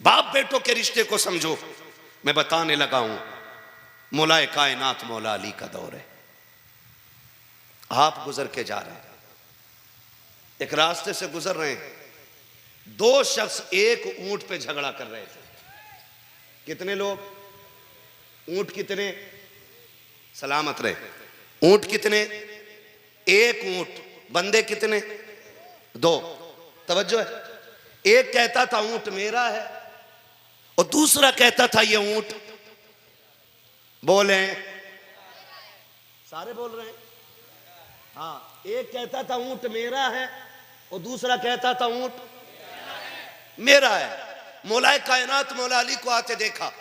बाप बेटों के रिश्ते को समझो। मैं बताने लगा हूं, मौलाए कायनात मौला अली का दौर है। आप गुजर के जा रहे हैं, एक रास्ते से गुजर रहे हैं, दो शख्स एक ऊंट पे झगड़ा कर रहे थे। कितने लोग? ऊंट कितने? सलामत रहे। ऊंट कितने? एक ऊंट। बंदे कितने? दो। तवज्जो है। एक कहता था ऊंट मेरा है और दूसरा कहता था ये ऊंट, बोले सारे बोल रहे हैं, हाँ, एक कहता था ऊंट मेरा है और दूसरा कहता था ऊंट मेरा है। मौलाए कायनात मौला अली को आते देखा,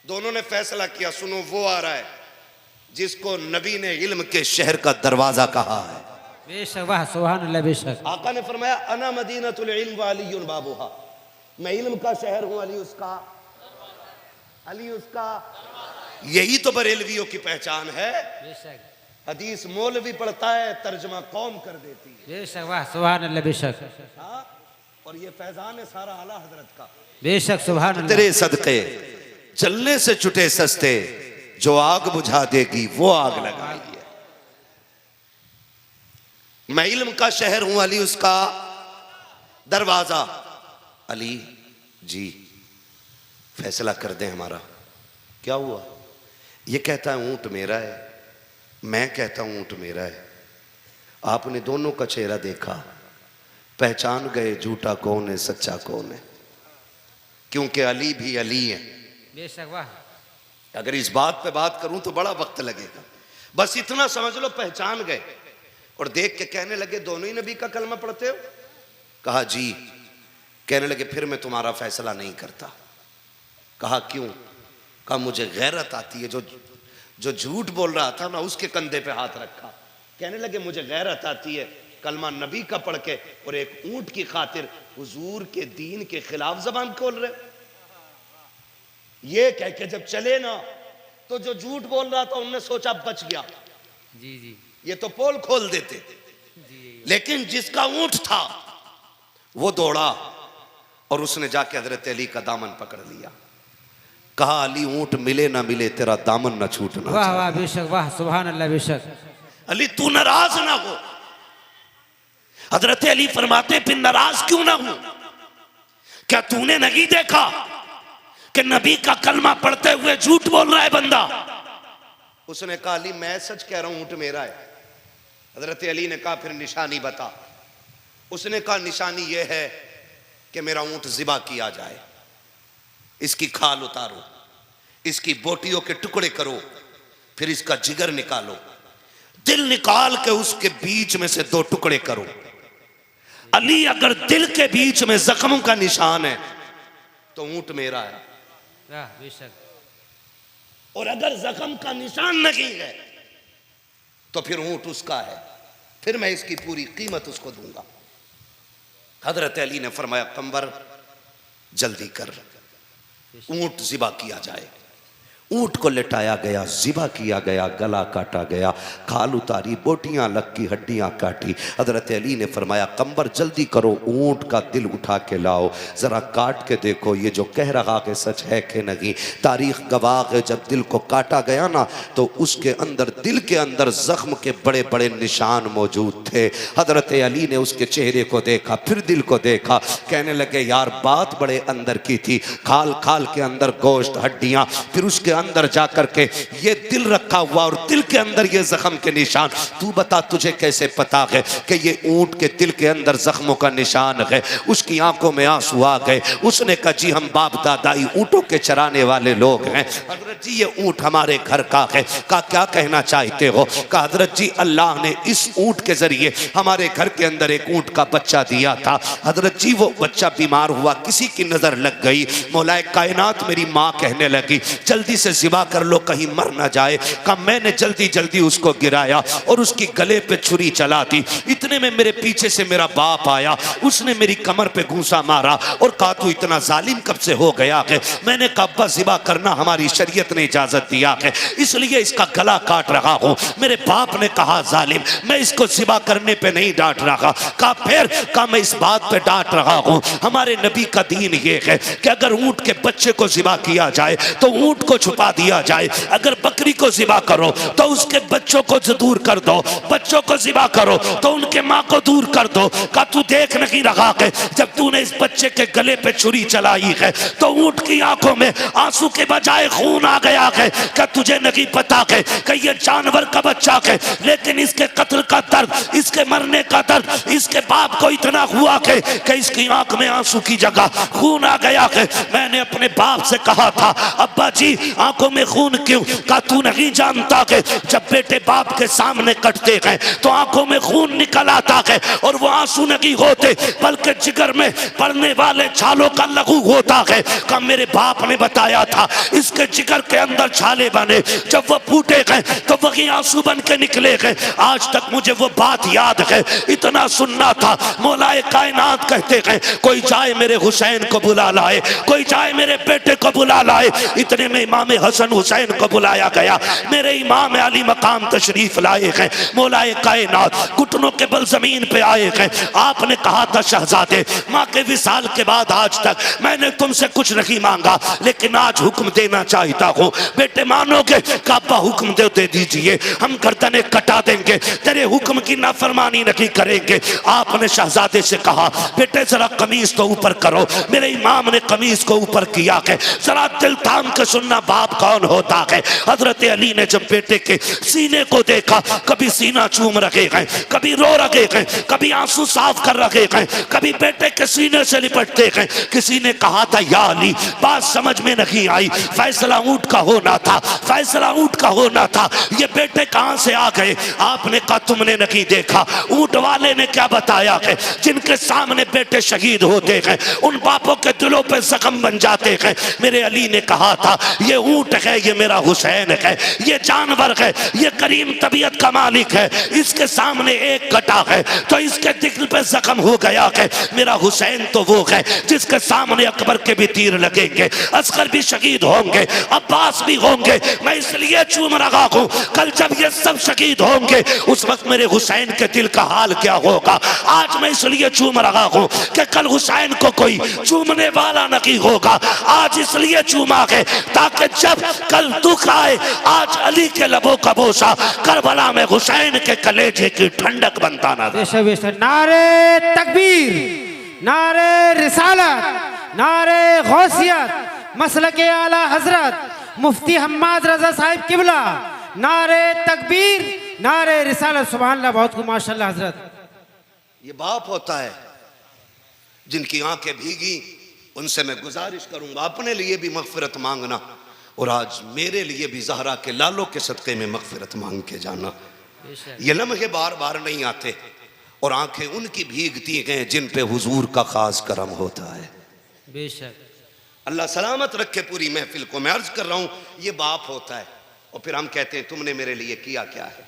दोनों ने फैसला किया, सुनो वो आ रहा है जिसको नबी ने इल्म के शहर का दरवाजा कहा है। बेशक, वाह सुभान अल्लाह। बेशक आका ने फरमाया अना मदीनतुल इल्म व अलीयुन बाबुहा, मैं इल्म का शहर हूं, अली उसका, अली उसका। यही तो बरेलवियों की पहचान है। बेशक हदीस मौलवी पढ़ता है, तर्जमा कौम कर देती है। बेशक, वाह सुभान अल्लाह। बेशक, हाँ, और ये फैजान है सारा आला हजरत का। बेशक सुभान अल्लाह। तेरे सदके जलने से छुटे सस्ते, जो आग बुझा देगी वो आग लगाई है। मैं इल्म का शहर हूं, अली उसका दरवाजा। अली जी फैसला कर दे हमारा। क्या हुआ? ये कहता है ऊंट मेरा है, मैं कहता हूं ऊंट मेरा है। आपने दोनों का चेहरा देखा, पहचान गए झूठा कौन है सच्चा कौन है, क्योंकि अली भी अली है। बेशक, वाह। अगर इस बात पे बात करूं तो बड़ा वक्त लगेगा, बस इतना समझ लो पहचान गए। और देख के कहने लगे दोनों ही नबी का कलमा पढ़ते हो? कहा जी। कहने लगे फिर मैं तुम्हारा फैसला नहीं करता। कहा क्यों? कहा मुझे गैरत आती है। जो झूठ बोल रहा था ना उसके कंधे पे हाथ रखा। कहने लगे मुझे गैरत आती है कलमा नबी का पढ़ के और एक ऊंट की खातिर हुजूर के दीन के खिलाफ जबान खोल रहे। ये कह के जब चले ना तो जो झूठ बोल रहा था उनने सोचा बच गया, जी जी, ये तो पोल खोल देते। जी। लेकिन जिसका ऊंट था वो दौड़ा और उसने जाके हजरत अली का दामन पकड़ लिया। कहा अली ऊंट मिले ना मिले तेरा दामन ना छूटना। वाह वाह, बेशक, वाह सुभान अल्लाह। बेशक अली तू नाराज ना हो। हजरत अली फरमाते फिर नाराज क्यों ना हूं? क्या तूने नहीं देखा कि नबी का कलमा पढ़ते हुए झूठ बोल रहा है बंदा? उसने कहा अली मैं सच कह रहा हूं ऊंट मेरा है। हजरत अली ने कहा फिर निशानी बता। उसने कहा निशानी यह है कि मेरा ऊंट ज़िबा किया जाए, इसकी खाल उतारो, इसकी बोटियों के टुकड़े करो, फिर इसका जिगर निकालो, दिल निकाल के उसके बीच में से दो टुकड़े करो। अली अगर दिल के बीच में जख्मों का निशान है तो ऊंट मेरा है, बेशक। और अगर जख्म का निशान नहीं है तो फिर ऊंट उसका है, फिर मैं इसकी पूरी कीमत उसको दूंगा। हजरत अली ने फरमाया कंवर जल्दी कर, ऊंट ज़िबा किया जाए। ऊंट को लेटाया गया, ज़िबा किया गया, गला काटा गया, खाल उतारी, बोटियां लग की, हड्डियां काटी। हजरत अली ने फरमाया कंवर जल्दी करो, ऊंट का दिल उठा के लाओ, ज़रा काट के देखो ये जो कह रहा कि सच है कि नहीं। तारीख गवाह है जब दिल को काटा गया ना तो उसके अंदर, दिल के अंदर जख्म के बड़े बड़े निशान मौजूद थे। हजरत अली ने उसके चेहरे को देखा, फिर दिल को देखा, कहने लगे यार बात बड़े अंदर की थी। खाल खाल के अंदर गोश्त, हड्डियां, फिर उसके अंदर जाकर के ये दिल रखा हुआ और दिल के अंदर ये जख्म के निशान। तू बता तुझे कैसे पता है कि ये ऊंट के दिल के अंदर जख्मों का निशान है? उसकी आंखों में आंसू आ गए। उसने कहा जी हम बाप दादाई ऊंटों के चराने वाले लोग हैं। हजरत जी ये ऊंट हमारे घर का है। कहा क्या कहना चाहते हो? कहा हजरत जी अल्लाह ने इस ऊंट के जरिए हमारे घर के अंदर एक ऊंट का बच्चा दिया था। हजरत जी वो बच्चा बीमार हुआ, किसी की नजर लग गई। मौलाए कायनात मेरी माँ कहने लगी जल्दी से ज़िबा कर लो कहीं मर ना जाए। कहा मैंने जल्दी जल्दी उसको गिराया और उसकी गले पे छुरी चला दी। इतने इतने में मेरे पीछे से मेरा बाप आया, उसने मेरी कमर पे घूंसा मारा और कहा तू इतना जालिम कब से हो गया है? मैंने कहा अब्बा ज़िबा करना हमारी शरीयत ने इजाजत दिया है, इसलिए इसका गला काट रहा हूं। मेरे बाप ने कहा जालिम, मैं इसको ज़िबा करने पे नहीं डांट रहा। कहा फिर? कहा मैं इस बात पे डांट रहा हूं, हमारे नबी का दीन ये है कि अगर ऊंट के बच्चे को ज़िबा किया जाए तो ऊंट को छुपा दिया जाए, अगर बकरी को ज़िबा करो तो उसके बच्चों को दूर कर दो, बच्चों को ज़िबा करो तो उनके माँ को दूर कर दो। का तू देख नहीं रहा है जब तूने इस बच्चे के गले पे छुरी चलाई है तो ऊंट की आंखों में आंसू के बजाय खून आ गया है? क्या तुझे नहीं पता है कि ये जानवर का बच्चा है, लेकिन इसके कत्ल का दर्द, इसके मरने का दर्द इसके बाप को इतना हुआ है कि इसकी आंख में आंसू की जगह खून आ गया है। मैंने अपने बाप से कहा था अब्बा जी आंखों में खून क्यों? का तू नहीं जानता कि जब बेटे बाप के सामने कटते हैं तो आंखों में खून निकल आता है और वो आंसू नहीं होते बल्कि जिगर में पड़ने वाले छालों का लहू होता है। का मेरे बाप ने बताया था इसके जिगर के अंदर छाले बने, जब वो फूटे गए तो वही आंसू बन के निकले गए। आज तक मुझे वो बात याद है, इतना सुनना था। मौलाए कायनात कहते हैं कोई जाए मेरे हुसैन को बुला लाए, कोई जाए मेरे बेटे को बुला लाए। इतने में इमाम हसन हुसैन को बुलाया गया, मेरे इमाम अली मकाम तशरीफ लाए हैं। मौलाए कायनात घुटनों के बल जमीन पे आए हैं। आपने कहा था शहजादे माँ के विसाल के बाद आज तक मैंने तुमसे कुछ नहीं मांगा, लेकिन आज हुक्म देना चाहता हूँ। बेटे मानोगे? काबा हुक्म दे दीजिए, हम गर्दनें कटा देंगे, तेरे हुक्म की नाफरमानी नहीं करेंगे। आपने शहजादे से कहा बेटे जरा कमीज तो ऊपर करो। मेरे इमाम ने कमीज को ऊपर किया है। जरा दिल थाम के सुनना बाप कौन होता है। हजरत अली ने जब बेटे के सीने को देखा, कभी सीना चूम रखे हैं, कभी रो रखे हैं, कभी आंसू साफ कर रखे हैं, कभी बेटे के सीने से लिपटते हैं। किसी ने कहा था या अली बात समझ में नहीं आई, फैसला ऊंट का होना था, फैसला ऊंट का होना था, ये बेटे कहां से आ गए? आपने कहा तुमने नहीं देखा, ऊंट वाले ने क्या बताया है? जिनके सामने बेटे शहीद होते हैं उन बापों के दिलों पे जख्म बन जाते हैं। मेरे अली ने कहा था ये ऊंट है, ये मेरा हुसैन है, ये जानवर है, ये करीम तबीयत का मालिक है, इसके सामने एक कटा है तो इसके दिल पे जख्म हो गया है। मेरा हुसैन तो वो है जिसके सामने अकबर के भी तीर लगेंगे, असगर भी शहीद होंगे, अब्बास भी होंगे। मैं इसलिए चूम रहा हूं कल जब ये सब शहीद होंगे उस वक्त मेरे हुसैन के दिल का हाल क्या होगा। आज मैं इसलिए चूम रहा हूं कि कल हुसैन को कोई चूमने वाला नहीं होगा। आज इसलिए चूमा है ताकि जब कल दुख आए आज अली के लबों का बोसा करबला में हुसैन के कलेजे की ठंडक बनता ना। नारे तकबीर, नारे रिसालत, नारे गौसियत, मसलके आला हजरत मुफ्ती हम्माद रजा साहिब किबला, नारे तकबीर, नारे रिसालत। सुभान अल्लाह, बहुत को माशाअल्लाह हजरत। ये बाप होता है जिनकी आंखें भीगी, उनसे मैं गुजारिश करूंगा अपने लिए भी मगफिरत मांगना और आज मेरे लिए भी ज़हरा के लालों के सदक़े में मगफिरत मांग के जाना। ये लम्हे बार बार नहीं आते और आंखें उनकी भीगती हैं जिन पे हुजूर का खास करम होता है। बेशक अल्लाह सलामत रखे पूरी महफिल को। मैं अर्ज कर रहा हूं ये बाप होता है और फिर हम कहते हैं तुमने मेरे लिए किया क्या है,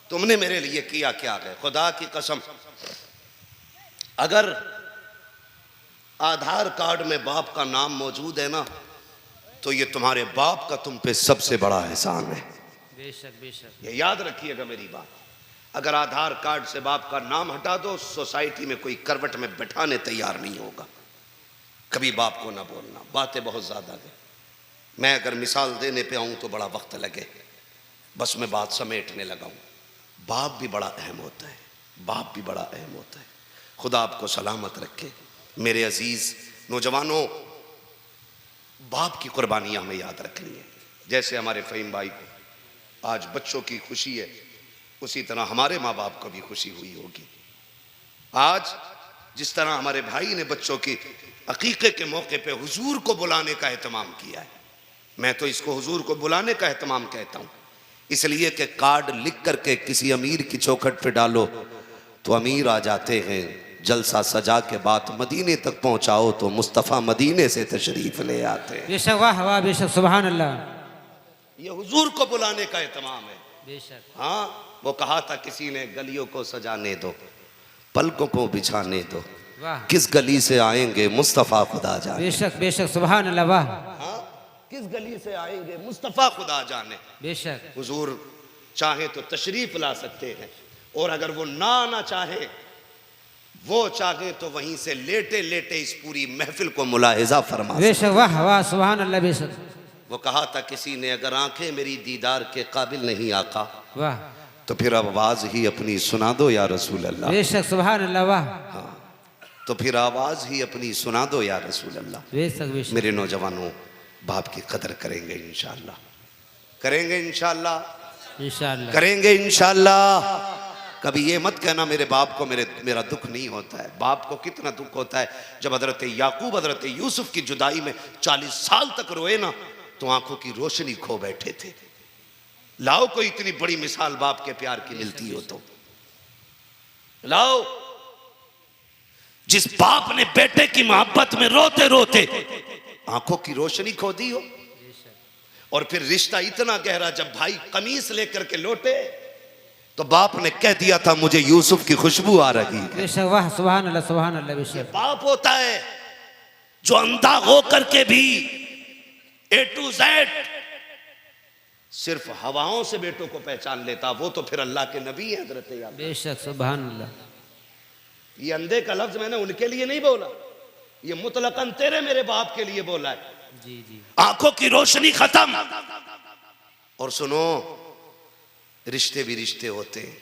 तुमने मेरे लिए किया क्या है। खुदा की कसम अगर आधार कार्ड में बाप का नाम मौजूद है ना तो ये तुम्हारे बाप का तुम पे सबसे बड़ा एहसान है। बेशक बेशक, ये याद रखिएगा मेरी बात। अगर आधार कार्ड से बाप का नाम हटा दो सोसाइटी में कोई करवट में बैठाने तैयार नहीं होगा। कभी बाप को ना बोलना, बातें बहुत ज़्यादा है। मैं अगर मिसाल देने पे आऊँ तो बड़ा वक्त लगे, बस मैं बात समेटने लगा हूँ। बाप भी बड़ा अहम होता है, बाप भी बड़ा अहम होता है। खुदा आपको सलामत रखे मेरे अजीज़ नौजवानों। बाप की कुर्बानियाँ हमें याद रखनी है। जैसे हमारे फ़हीम भाई को आज बच्चों की खुशी है, उसी तरह हमारे माँ बाप को भी खुशी हुई होगी। आज जिस तरह हमारे भाई ने बच्चों की अकीक़े के मौके पे हुजूर को बुलाने का एहतमाम किया है, मैं तो इसको हुजूर को बुलाने का एहतमाम कहता हूँ। इसलिए कि कार्ड लिख करके किसी अमीर की चौखट पे डालो तो अमीर आ जाते हैं, जलसा सजा के बाद मदीने तक पहुँचाओ तो मुस्तफ़ा मदीने से तशरीफ़ ले आते हैं। बेशक, वाह वाह, बेशक, सुभान अल्लाह। ये हुजूर को बुलाने का एहतमाम है। बेशक। हाँ, वो कहा था किसी ने गलियों को सजाने दो, पलकों को बिछाने दो, वाह किस गली से आएंगे मुस्तफ़ा खुदा जाने। बेशक बेशक सुभान अल्लाह वाह हाँ, किस गली से आएंगे मुस्तफ़ा खुदा जाने। बेशक हुजूर चाहे तो तशरीफ ला सकते हैं, और अगर वो ना चाहे, वो चाहे तो वहीं से लेटे लेटे इस पूरी महफिल को मुलाहिजा फरमा सकते। बेशक वाह वाह सुभान अल्लाह बेशक वो कहा था किसी ने अगर आंखें मेरी दीदार के काबिल नहीं आका, वाह तो फिर आवाज ही अपनी सुना दो या रसूल अल्लाह। बेशक सुभान अल्लाह वाह हाँ, तो फिर आवाज ही अपनी सुना दो या रसूल अल्लाह। बेशक बेशक मेरे नौजवानों, बाप की कदर करेंगे इंशाअल्लाह, करेंगे इंशाअल्लाह, इंशाअल्लाह करेंगे इंशाअल्लाह। कभी ये मत कहना मेरे बाप को मेरा दुख नहीं होता है। बाप को कितना दुख होता है जब हजरत याकूब हजरत यूसुफ की जुदाई में 40 साल तक रोए ना, तो आंखों की रोशनी खो बैठे थे। लाओ कोई इतनी बड़ी मिसाल बाप के प्यार की मिलती हो तो लाओ, जिस बाप ने बेटे की मोहब्बत में रोते रोते आंखों की रोशनी खो दी हो। और फिर रिश्ता इतना गहरा, जब भाई कमीज लेकर के लौटे तो बाप ने कह दिया था मुझे यूसुफ की खुशबू आ रही है। बेशक वाह सुभान अल्लाह बेशक बाप होता है जो अंधा हो करके भी A to Z सिर्फ हवाओं से बेटों को पहचान लेता। वो तो फिर अल्लाह के नबी है हजरत याकूब। बेशक सुभान अल्लाह ये अंधे का लफ्ज मैंने उनके लिए नहीं बोला, ये मुतलकन तेरे मेरे बाप के लिए बोला है। जी जी आंखों की रोशनी खत्म। और सुनो, रिश्ते भी रिश्ते होते हैं।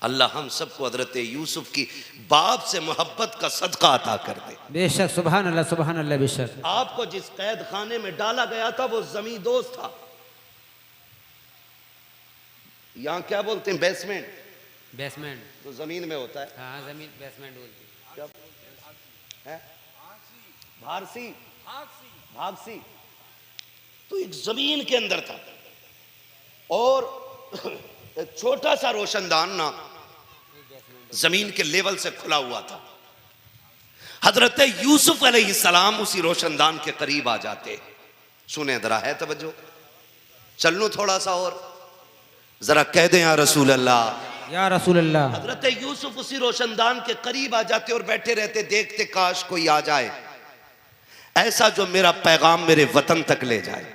अल्लाह हम सबको हजरत यूसुफ की बाप से मोहब्बत का सदका अता कर दे। बेशक सुभान अल्लाह बेशक। आपको जिस कैद खाने में डाला गया था वो जमीन दोस्त था। यहां क्या बोलते हैं? बेसमेंट। बेसमेंट तो जमीन में होता है। हाँ जमीन बेसमेंट बोलती क्या है? भारसी, भागसी। तो एक जमीन के अंदर था और एक छोटा सा रोशनदान ना जमीन के लेवल से खुला हुआ था। हजरत यूसुफ अलैहिस्सलाम उसी रोशनदान के करीब आ जाते। सुने जरा, है तवज्जो, चल लूं थोड़ा सा और जरा कह दें या रसूल अल्लाह, या रसूल अल्लाह। हजरत यूसुफ उसी रोशनदान के करीब आ जाते और बैठे रहते, देखते काश कोई आ जाए ऐसा जो मेरा पैगाम मेरे वतन तक ले जाए।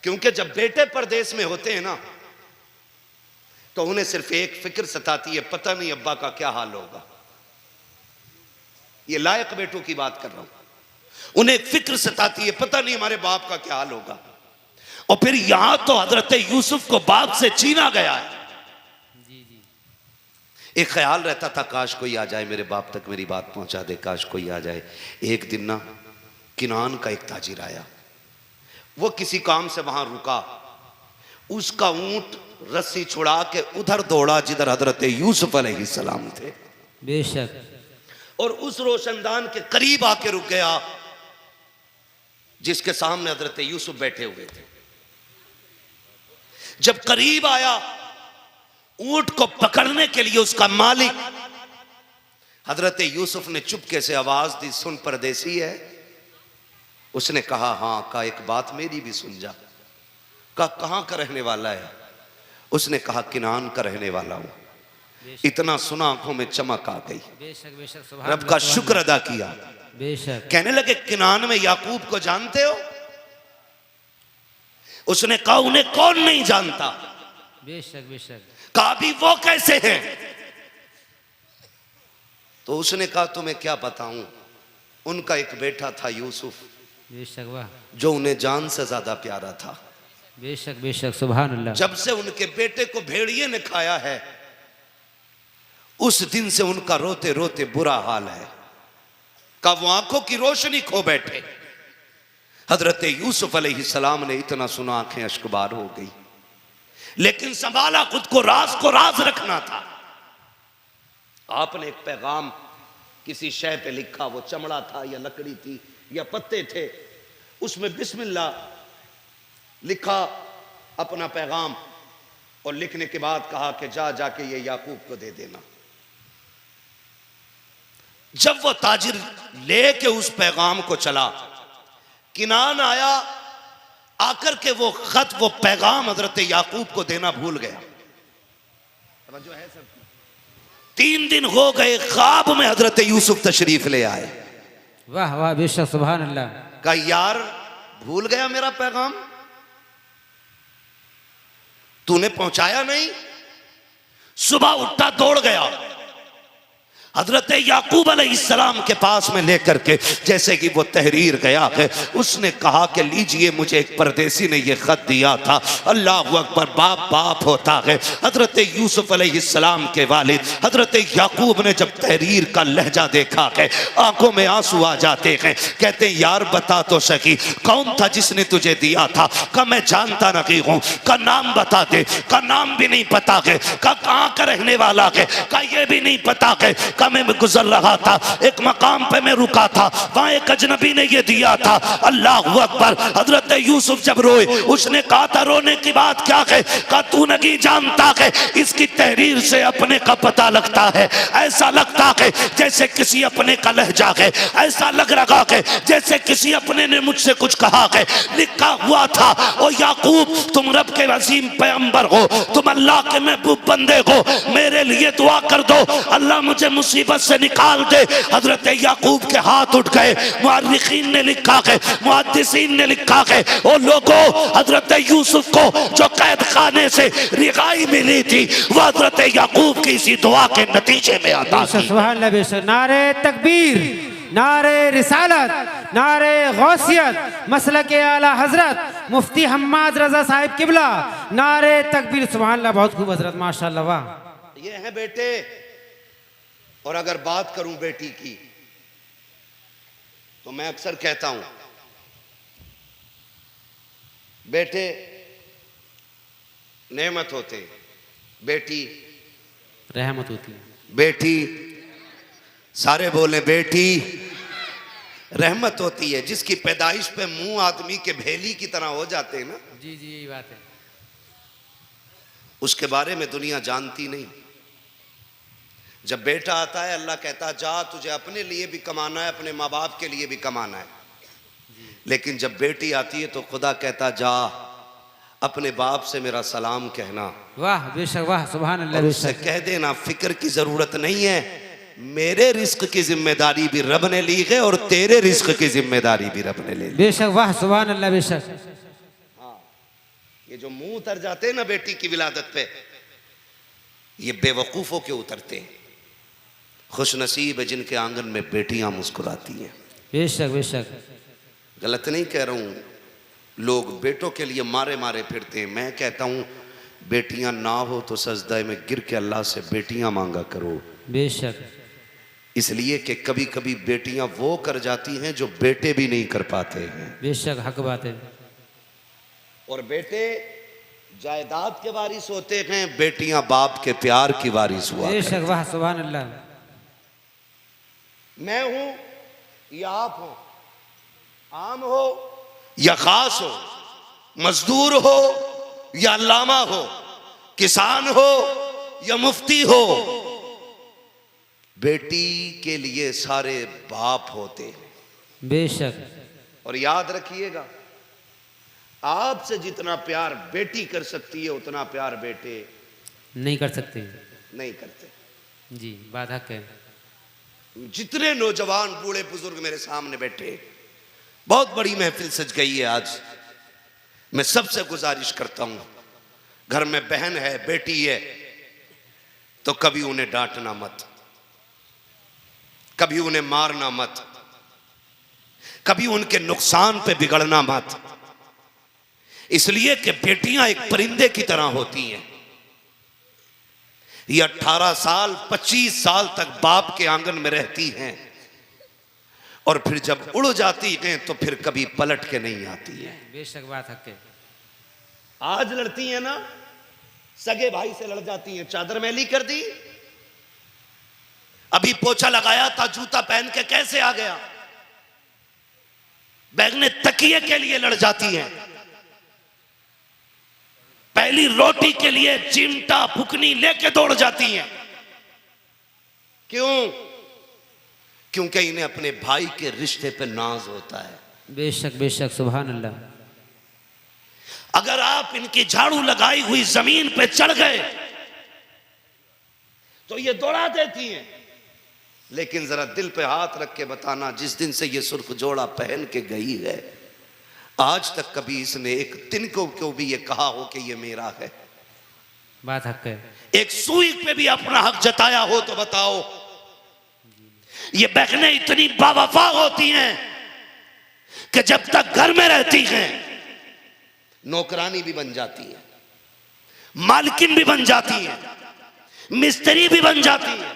क्योंकि जब बेटे परदेश में होते हैं ना, तो उन्हें सिर्फ एक फिक्र सताती है, पता नहीं अब्बा का क्या हाल होगा। ये लायक बेटों की बात कर रहा हूं। उन्हें एक फिक्र सताती है, पता नहीं हमारे बाप का क्या हाल होगा। और फिर यहां तो हजरत यूसुफ को बाप से छीना गया है। एक ख्याल रहता था काश कोई आ जाए मेरे बाप तक मेरी बात पहुंचा दे, काश कोई आ जाए। एक दिन ना किनान का एक ताजिर आया, वो किसी काम से वहां रुका। उसका ऊंट रस्सी छुड़ा के उधर दौड़ा जिधर हजरत यूसुफ अलैहिस्सलाम थे। बेशक। और उस रोशनदान के करीब आके रुक गया जिसके सामने हजरत यूसुफ बैठे हुए थे। जब करीब आया, ऊंट को पकड़ने के लिए उसका मालिक हजरत यूसुफ ने चुपके से आवाज दी, सुन परदेसी है? उसने कहा हाँ। कहा एक बात मेरी भी सुन जा। कहा कहां का रहने वाला है? उसने कहा किनान का रहने वाला हूं। इतना सुना आंखों में चमक आ गई। बेशक बेशक रब का शुक्र अदा किया। बेशक। कहने लगे किनान में याकूब को जानते हो? उसने कहा उन्हें कौन नहीं जानता। बेशक बेशक। कहा भी वो कैसे हैं? तो उसने कहा तुम्हें क्या बताऊं, उनका एक बेटा था यूसुफ, बेशक वाह। जो उन्हें जान से ज्यादा प्यारा था। बेशक बेशक सुभान अल्लाह। जब से उनके बेटे को भेड़िए ने खाया है, उस दिन से उनका रोते रोते बुरा हाल है। का वो आंखों की रोशनी खो बैठे। हजरत यूसुफ अलैहिस्सलाम ने इतना सुना आंखें अश्कबार हो गई, लेकिन संभाला खुद को राज रखना था। आपने एक पैगाम किसी शय पे लिखा, वो चमड़ा था या लकड़ी थी या पत्ते थे, उसमें बिस्मिल्लाह लिखा अपना पैगाम, और लिखने के बाद कहा कि जाके ये याकूब को दे देना। जब वो ताजिर लेके उस पैगाम को चला, किनान आया, आकर के वो खत वो पैगाम हजरत याकूब को देना भूल गया। जो है सब 3 दिन हो गए, ख्वाब में हजरत यूसुफ तशरीफ ले आए। वाह वाह बेशक सुभान अल्लाह। कहा यार भूल गया मेरा पैगाम, तूने पहुंचाया नहीं। सुबह उठा दौड़ गया हजरत याकूब अलैहिस्सलाम के पास में लेकर के, जैसे कि वो तहरीर गया है, उसने कहा कि लीजिए, मुझे एक परदेसी ने ये खत दिया था। अल्लाह अकबर, बाप बाप होता है। हजरत यूसुफ अलैहिस्सलाम के वालिद हजरत याकूब ने जब तहरीर का लहजा देखा है, आंखों में आंसू आ जाते हैं। कहते हैं यार बता तो सकी कौन था जिसने तुझे दिया था। का मैं जानता नहीं हूं। का नाम बता दे। का नाम भी नहीं पता है। का कहां का रहने वाला है। का ये भी नहीं पता है। मैं गुजर रहा था, एक मकाम पे मैं रुका था, वहां एक अजनबी ने ये दिया था। अल्लाह अकबर। हजरत यूसुफ जब रोए, उसने कहा था रोने की बात क्या है। कहा तू नहीं जानता है, इसकी तहरीर से अपने का पता लगता है। ऐसा लगता है जैसे किसी अपने का लहजा है, ऐसा लग रहा है जैसे किसी अपने ने मुझसे कुछ कहा है। लिखा हुआ था, ओ याकूब तुम रब के अजीम पैगंबर हो, तुम अल्लाह के महबूब बंदे हो, मेरे लिए दुआ कर दो, अल्लाह मुझे मुसीबत से निकाल दे। हजरत याकूब के हाथ उठ गए। मुअर्रिखीन ने लिखा है, मुहद्दिसीन ने लिखा है, ओ लोगों हजरत यूसुफ को जो कैद खाने से रिहाई मिली थी, वो हजरत याकूब की इसी दुआ के नतीजे में आता थी। सुभान अल्लाह बेशक। नारे तकबीर, नारे रिसालत, नारे गौसियत, मसलक आला हजरत मुफ्ती हम्माद रजा साहिब किबला, नारे तकबीर। सुभान अल्लाह, बहुत खूब हजरत, माशाअल्लाह। वाह। ये है बेटे। और अगर बात करूं बेटी की, तो मैं अक्सर कहता हूं बेटे नेमत होते, बेटी रहमत होती है। बेटी सारे बोले बेटी रहमत होती है। जिसकी पैदाइश पे मुंह आदमी के भेली की तरह हो जाते हैं ना, जी जी यही बात है। उसके बारे में दुनिया जानती नहीं। जब बेटा आता है, अल्लाह कहता जा तुझे अपने लिए भी कमाना है, अपने माँ बाप के लिए भी कमाना है। लेकिन जब बेटी आती है तो खुदा कहता जा अपने बाप से मेरा सलाम कहना। वाह बेशक, वाह सुभान अल्लाह उससे बेशक। कह देना फिक्र की जरूरत नहीं है, मेरे रिस्क की जिम्मेदारी भी रब ने ली है और तेरे रिस्क की जिम्मेदारी भी रब ने ले ली। बेशक, वाह सुभान अल्लाह बेशक। हाँ, ये जो मुंह उतर जाते हैं ना बेटी की विलादत पे, ये बेवकूफों के उतरते हैं। खुश नसीब है जिनके आंगन में बेटियां मुस्कुराती हैं। बेशक बेशक। गलत नहीं कह रहा हूं, लोग बेटों के लिए मारे मारे फिरते हैं। मैं कहता हूं बेटियां ना हो तो सजदा में गिर के अल्लाह से बेटियां मांगा करो। बेशक। इसलिए कि कभी कभी बेटियां वो कर जाती हैं जो बेटे भी नहीं कर पाते हैं। बेशक हक बात है। और बेटे जायदाद के वारिस होते हैं, बेटियां बाप के प्यार की वारिस हुआ। बेशक, वाह सुभान अल्लाह। मैं हूं या आप हो, आम हो या खास हो, मजदूर हो या अल्लामा हो, किसान हो या मुफ्ती हो, बेटी के लिए सारे बाप होते हैं। बेशक। और याद रखिएगा, आपसे जितना प्यार बेटी कर सकती है उतना प्यार बेटे नहीं कर सकते। नहीं करते। जी बात हक है। जितने नौजवान बूढ़े बुजुर्ग मेरे सामने बैठे, बहुत बड़ी महफिल सज गई है आज। मैं सबसे गुजारिश करता हूं, घर में बहन है, बेटी है, तो कभी उन्हें डांटना मत, कभी उन्हें मारना मत, कभी उनके नुकसान पे बिगड़ना मत। इसलिए कि बेटियां एक परिंदे की तरह होती हैं। ये 18 साल 25 साल तक बाप के आंगन में रहती हैं और फिर जब उड़ जाती हैं तो फिर कभी पलट के नहीं आती है। बेशक बात हक है। आज लड़ती हैं ना, सगे भाई से लड़ जाती हैं, चादर मैली कर दी, अभी पोछा लगाया था, जूता पहन के कैसे आ गया, बैगने तकिए के लिए लड़ जाती हैं, पहली रोटी के लिए चिमटा फुकनी लेके दौड़ जाती हैं। क्यों? क्योंकि इन्हें अपने भाई के रिश्ते पे नाज होता है। बेशक बेशक, सुभान अल्लाह। अगर आप इनकी झाड़ू लगाई हुई जमीन पे चढ़ गए तो ये दौड़ा देती हैं। लेकिन जरा दिल पे हाथ रख के बताना, जिस दिन से ये सुर्ख जोड़ा पहन के गई है, आज तक कभी इसने एक तिनकों को भी ये कहा हो कि ये मेरा है? बात हक है। एक सुई पे भी अपना हक जताया हो तो बताओ। ये बहनें इतनी बावफा होती हैं कि जब तक घर में रहती हैं नौकरानी भी बन जाती है, मालकिन भी बन जाती है, मिस्त्री भी बन जाती है,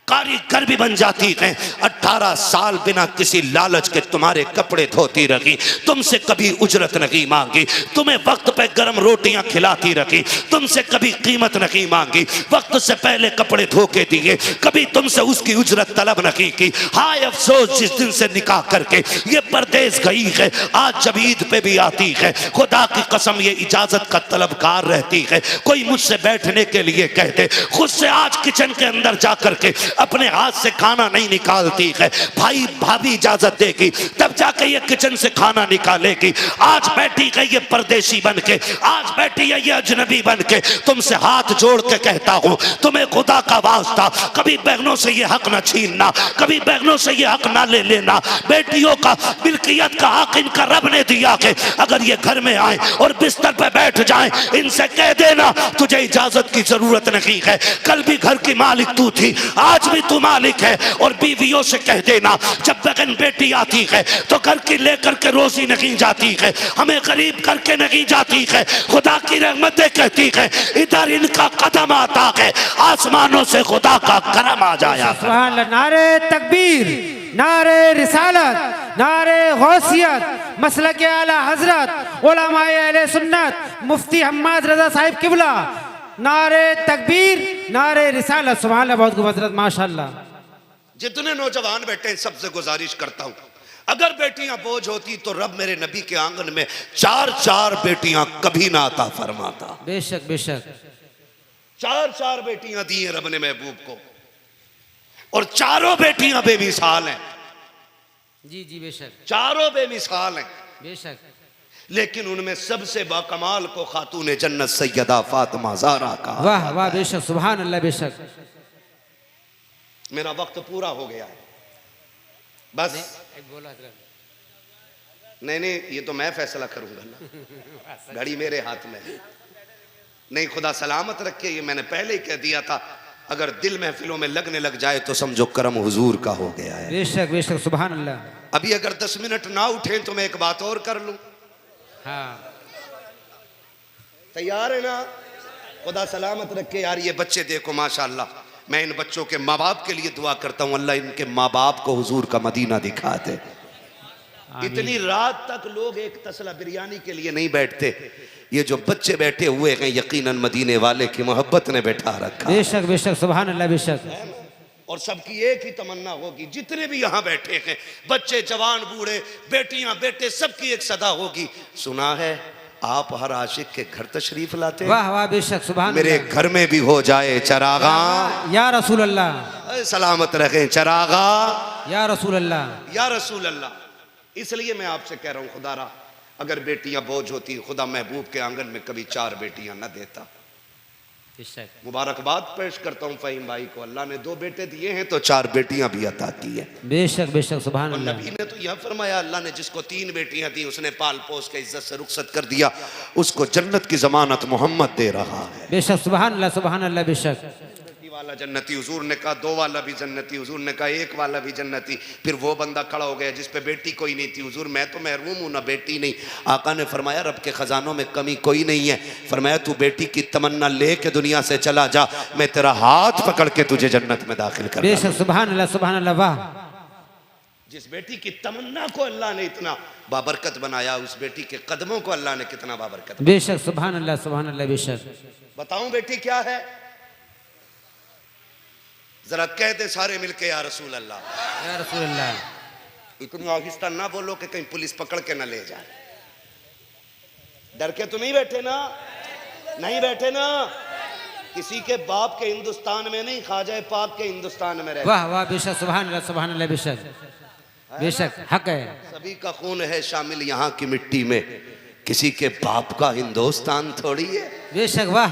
कारीगर भी बन जाती है। 18 साल बिना किसी लालच के तुम्हारे कपड़े धोती रही, तुमसे कभी उजरत नहीं मांगी, तुम्हें वक्त पे गर्म रोटियां खिलाती रही, तुमसे कभी कीमत नहीं मांगी, वक्त से पहले कपड़े धो के दिए, कभी तुमसे उसकी उजरत तलब नहीं की। हाय अफसोस जिस दिन से निकाह करके ये परदेश गई है, आज जब ईद पे भी आती है, खुदा की कसम ये इजाजत का तलबकार रहती है। कोई मुझसे बैठने के लिए कहते, खुद से आज किचन के अंदर जा करके अपने हाथ से खाना नहीं निकालती है। भाई भाभी इजाजत देगी तब जाके ये किचन से खाना निकालेगी। आज बैठी है ये परदेशी बन के, आज बैठी है ये अजनबी बन के। तुमसे हाथ जोड़ के कहता हूं, तुम्हें खुदा का वास्ता कभी बहनों से ये हक ना छीनना, कभी बहनों से ये हक ना ले लेना। बेटियों का मिल्कियत का हक इनका रब ने दिया है। अगर ये घर में आए और बिस्तर पे बैठ जाएं, इनसे कह देना तुझे इजाजत की जरूरत नहीं है, कल भी घर की मालिक तू थी, आज भी तू मालिक है। और बीवियों से कह देना जब बहन बेटी आती है तो घर की लेकर के रोजी नहीं जाती है, हमें गरीब करके नहीं जाती है। खुदा की रहमतें कहती है इधर इनका कदम आता है, आसमानों से खुदा का करम आ जाया। सुभान अल्लाह। नारे तकबीर, नारे रिसालत, नारे गौसियत, मसलक आला हजरत, उलमाए अहले सुन्नत, मुफ्ती हम्माद रजा साहिब किबला। नारे तकबीर, नारे रिसालत। सुभान अल्लाह, बहुत खूब हजरत, माशाअल्लाह। जितने नौजवान बैठे हैं सबसे गुजारिश करता हूं, अगर बेटियां बोझ होती तो रब मेरे नबी के आंगन में 4-4 बेटियां कभी ना अता फरमाता। बेशक बेशक। 4-4 बेटियां दी हैं रब ने महबूब को, और चारों बेटियां बेमिसाल हैं। जी जी बेशक, चारों बेमिसाल हैं। बेशक। लेकिन उनमें सबसे बाकमाल को खातून जन्नत सैयदा फातिमा ज़हरा का। वाह वाह, बेशक, सुभान अल्लाह, बेशक। मेरा वक्त पूरा हो गया है, बस नहीं, ये तो मैं फैसला करूंगा ना, घड़ी मेरे हाथ में है। नहीं, खुदा सलामत रखे, ये मैंने पहले ही कह दिया था, अगर दिल महफिलों में लगने लग जाए तो समझो करम हुजूर का हो गया है। बेशक बेशक, सुभान अल्लाह। अभी अगर 10 मिनट ना उठे तो मैं एक बात और कर लूं। हाँ, तैयार है ना? खुदा सलामत रखे यार। ये बच्चे देखो माशाअल्लाह, मैं इन बच्चों के माँ बाप के लिए दुआ करता हूँ, अल्लाह इनके माँ बाप को हुजूर का मदीना दिखा दे। इतनी रात तक लोग एक तसला बिरयानी के लिए नहीं बैठते, ये जो बच्चे बैठे हुए हैं यकीनन मदीने वाले की मोहब्बत ने बैठा रखा। बेशक बेशक, सुभान अल्लाह, बेशक। और सबकी एक ही तमन्ना होगी, जितने भी यहाँ बैठे हैं, बच्चे जवान बूढ़े, बेटियां बेटे, सबकी एक सदा होगी, सुना है आप हर आशिक के घर तशरीफ लाते। वाह वाह, बेशक, सुभान मेरे घर में भी हो जाए चरागा, या रसूल अल्लाह। सलामत रखें चरागा, या रसूल अल्लाह, या रसूल अल्लाह। इसलिए मैं आपसे कह रहा हूँ, खुदारा अगर बेटियां बोझ होती, खुदा महबूब के आंगन में कभी 4 बेटियां न देता। मुबारकबाद पेश करता हूँ फ़हीम भाई को, अल्लाह ने 2 बेटे दिए हैं तो 4 बेटियां भी अता की है। बेशक बेशक, सुभान अल्लाह। नबी ने तो यह फरमाया, अल्लाह ने जिसको 3 बेटियां दी उसने पाल पोस के इज्जत से रुखसत कर दिया, उसको जन्नत की जमानत मोहम्मद दे रहा है। बेशक, सुभान अल्लाह, सुभान अल्लाह, बेशक। वाला जन्नती, हुजूर ने कहा 2 वाला भी जन्नती, हुजूर ने कहा 1 वाला भी जन्नती। फिर वो बंदा खड़ा हो गया जिस पे बेटी कोई नहीं थी, हुजूर मैं तो महरूम हूं ना बेटी नहीं। आका ने फरमाया रब के खजानों में कमी कोई नहीं है, फरमाया तू बेटी की तमन्ना ले के दुनिया से चला जा, मैं तेरा हाथ पकड़ के तुझे जन्नत में दाखिल कर। बेशक, सुभान अल्लाह, सुभान अल्लाह, वाह। जिस बेटी की तमन्ना को अल्लाह ने इतना बाबरकत बनाया, उस बेटी के कदमों को अल्लाह ने कितना बाबरकत। बेशक, सुभान अल्लाह, सुभान अल्लाह, बेशक। बताऊं बेटी क्या है? जरा कह दे सारे मिलके या रसूल अल्लाह, या रसूल अल्लाह। इतनी आहिस्ता ना बोलो कि कहीं पुलिस पकड़ के ना ले जाए। डर के तो नहीं बैठे ना? नहीं बैठे ना? किसी के बाप के हिंदुस्तान में नहीं, ख्वाजा पाक के हिंदुस्तान में रहते। वाह वाह, बेशक, सुभान अल्लाह, सुभान अल्लाह, बेशक बेशक, हक है। सभी का खून है शामिल यहाँ की मिट्टी में, किसी के बाप का हिंदुस्तान थोड़ी है। बेशक, वाह।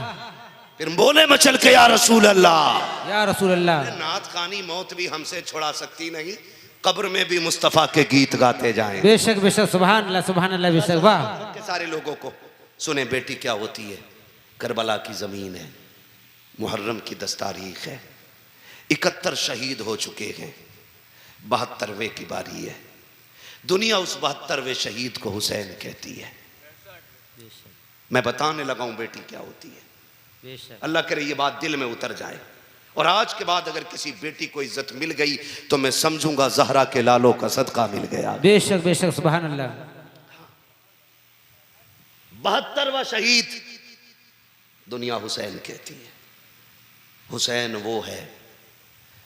फिर बोले मचल के या रसूल अल्लाह, या रसूल अल्लाह। नात खानी मौत भी हमसे छुड़ा सकती नहीं, कब्र में भी मुस्तफ़ा के गीत गाते जाएं। बेशक बेशक, सुभान अल्लाह सुभान अल्लाह, बेशक वाह। के सारे लोगों को सुने, बेटी क्या होती है। करबला की ज़मीन है, मुहर्रम की 10 तारीख है, 71 शहीद हो चुके हैं, 72वें की बारी है। दुनिया उस 72वें शहीद को हुसैन कहती है। मैं बताने लगा हूं बेटी क्या होती है। अल्लाह करे ये बात दिल में उतर जाए, और आज के बाद अगर किसी बेटी को इज्जत मिल गई तो मैं समझूंगा ज़हरा के लालों का सदका मिल गया। बेशक बेशक, सुभान अल्लाह। 72वां शहीद दुनिया हुसैन कहती है। हुसैन वो है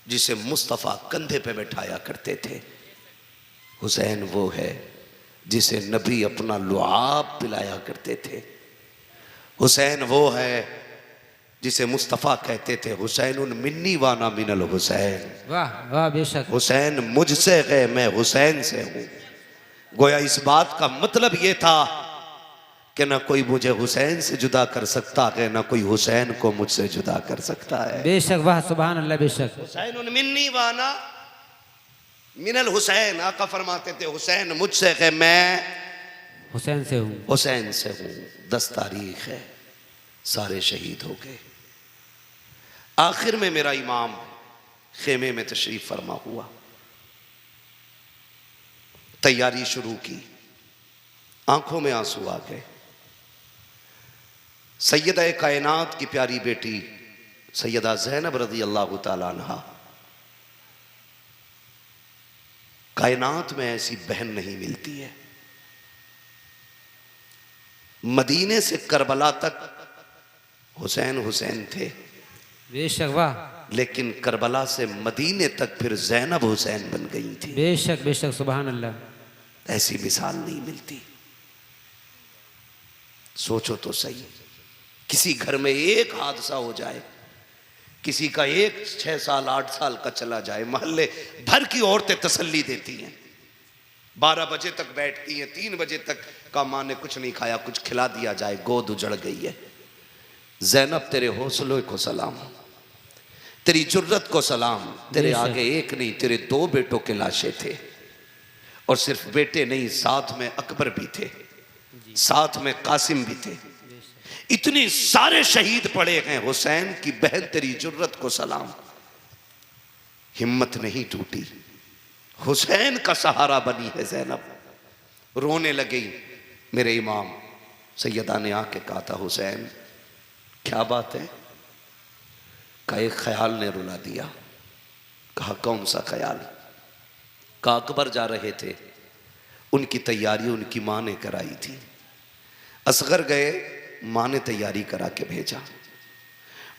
जिसे मुस्तफ़ा कंधे पे बैठाया करते थे। हुसैन वो है जिसे नबी अपना लुआब पिलाया करते थे। हुसैन वो है जिसे मुस्तफ़ा कहते थे हुसैनुन मिन्नी वाना मिनल हुसैन। वाह वाह, बेशक। हुसैन मुझसे है, मैं हुसैन से हूँ। गोया इस बात का मतलब ये था कि ना कोई मुझे हुसैन से जुदा कर सकता है, ना कोई हुसैन को मुझसे जुदा कर सकता है। बेशक वाह, सुभान अल्लाह, बेशक। हुसैनुन मिन्नी वाना मिनल हुसैन, आका फरमाते थे हुसैन मुझसे है, मैं हुसैन से हूँ। हुसैन से हूँ। 10 तारीख है, सारे शहीद हो गए। आखिर में मेरा इमाम खेमे में तशरीफ फरमा हुआ, तैयारी शुरू की, आंखों में आंसू आ गए। सैयदा कायनात की प्यारी बेटी सैयदा ज़ैनब रज़ी अल्लाह ताला अन्हा, कायनात में ऐसी बहन नहीं मिलती है। मदीने से करबला तक हुसैन हुसैन थे, बेशक वाह। लेकिन करबला से मदीने तक फिर ज़ैनब हुसैन बन गई थी। बेशक बेशक, सुभान अल्लाह। ऐसी मिसाल नहीं मिलती। सोचो तो सही, किसी घर में एक हादसा हो जाए, किसी का एक 6 साल 8 साल का चला जाए, मोहल्ले भर की औरतें तसल्ली देती हैं, 12 बजे तक बैठती हैं, 3 बजे तक का माँ ने कुछ नहीं खाया, कुछ खिला दिया जाए, गोद उजड़ गई है। ज़ैनब तेरे हौसलों को सलाम, तेरी जुर्रत को सलाम। तेरे आगे एक नहीं तेरे 2 बेटों के लाशें थे, और सिर्फ बेटे नहीं, साथ में अकबर भी थे, साथ में कासिम भी थे। इतने सारे शहीद पड़े हैं। हुसैन की बहन तेरी जुर्रत को सलाम। हिम्मत नहीं टूटी, हुसैन का सहारा बनी है ज़ैनब। रोने लगी। मेरे इमाम सैयदा ने आके कहा था हुसैन क्या बात है? कहा एक ख्याल ने रुला दिया। कहा कौन सा ख्याल? कहा अकबर जा रहे थे, उनकी तैयारी उनकी माँ ने कराई थी। असगर गए, माँ ने तैयारी करा के भेजा।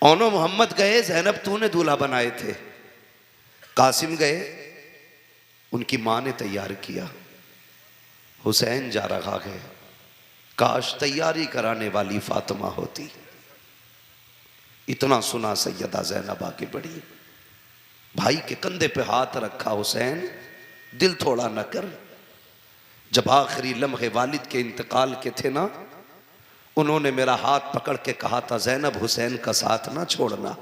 ओनो मोहम्मद गए, ज़ैनब तूने दूल्हा बनाए थे। कासिम गए, उनकी माँ ने तैयार किया। हुसैन जा रहा है, काश तैयारी कराने वाली फातिमा होती। इतना सुना सैयदा ज़ैनब आगे बढ़ी, भाई के कंधे पे हाथ रखा। हुसैन दिल थोड़ा न कर। जब आखिरी लम्हे वालिद के इंतकाल के थे ना, उन्होंने मेरा हाथ पकड़ के कहा था ज़ैनब हुसैन का साथ ना छोड़ना।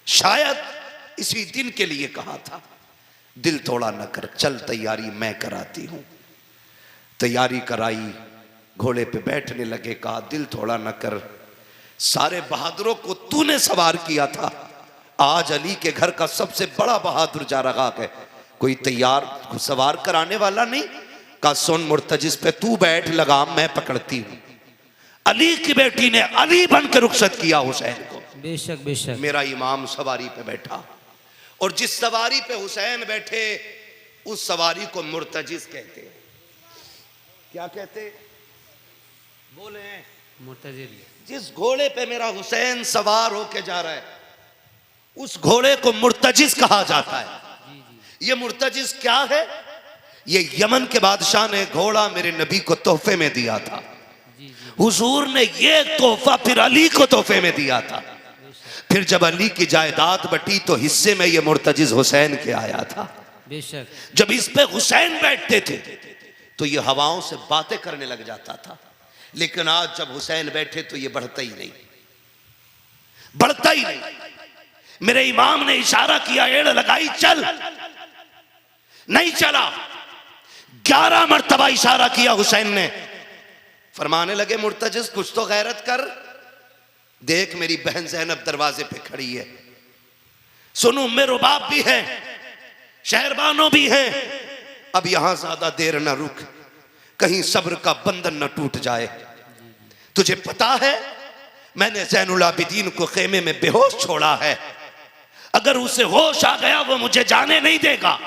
शायद इसी दिन के लिए कहा था। दिल थोड़ा न कर, चल तैयारी मैं कराती हूँ। तैयारी कराई, घोड़े पे बैठने लगे। कहा दिल थोड़ा न कर, सारे बहादुरों को तूने सवार किया था, आज अली के घर का सबसे बड़ा बहादुर जा रहा है, कोई तैयार सवार कराने वाला नहीं। कहा सुन मुर्तजिस पे तू बैठ, लगाम मैं पकड़ती हूँ। अली की बेटी ने अली बन के रुखसत किया हुसैन को। बेशक बेशक। मेरा इमाम सवारी पे बैठा, और जिस सवारी पे हुसैन बैठे उस सवारी को मुर्तजिस कहते हैं। क्या कहते? बोले मुर्तजिल। जिस घोड़े पे मेरा हुसैन सवार होके जा रहा है उस घोड़े को मुर्तजिस कहा जाता है। ये मुर्तजिस क्या है? ये यमन के बादशाह ने घोड़ा मेरे नबी को तोहफे में दिया था। हुजूर ने ये तोहफा फिर अली को तोहफे में दिया था। फिर जब अली की जायदाद बटी तो हिस्से में ये मुर्तजिस हुसैन के आया था। बेशक। जब इस पे हुसैन बैठते थे तो ये हवाओं से बातें करने लग जाता था, लेकिन आज जब हुसैन बैठे तो ये बढ़ता ही नहीं। बढ़ता ही नहीं। मेरे इमाम ने इशारा किया, एड़ लगाई, चल, नहीं चला। 11 मरतबा इशारा किया हुसैन ने। फरमाने लगे, मुर्तजिज कुछ तो गैरत कर, देख मेरी बहन ज़ैनब दरवाजे पे खड़ी है, सुन उम्मे रुबाब भी है, शहरबानो भी है, अब यहां ज्यादा देर न रुक, कहीं सब्र का बंधन न टूट जाए। तुझे पता है मैंने ज़ैनुल आबिदीन को खेमे में बेहोश छोड़ा है, अगर उसे होश आ गया वो मुझे जाने नहीं देगा,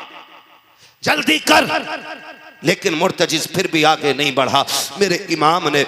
जल्दी कर। लेकिन मुर्तजिज फिर भी आगे नहीं बढ़ा। मेरे इमाम ने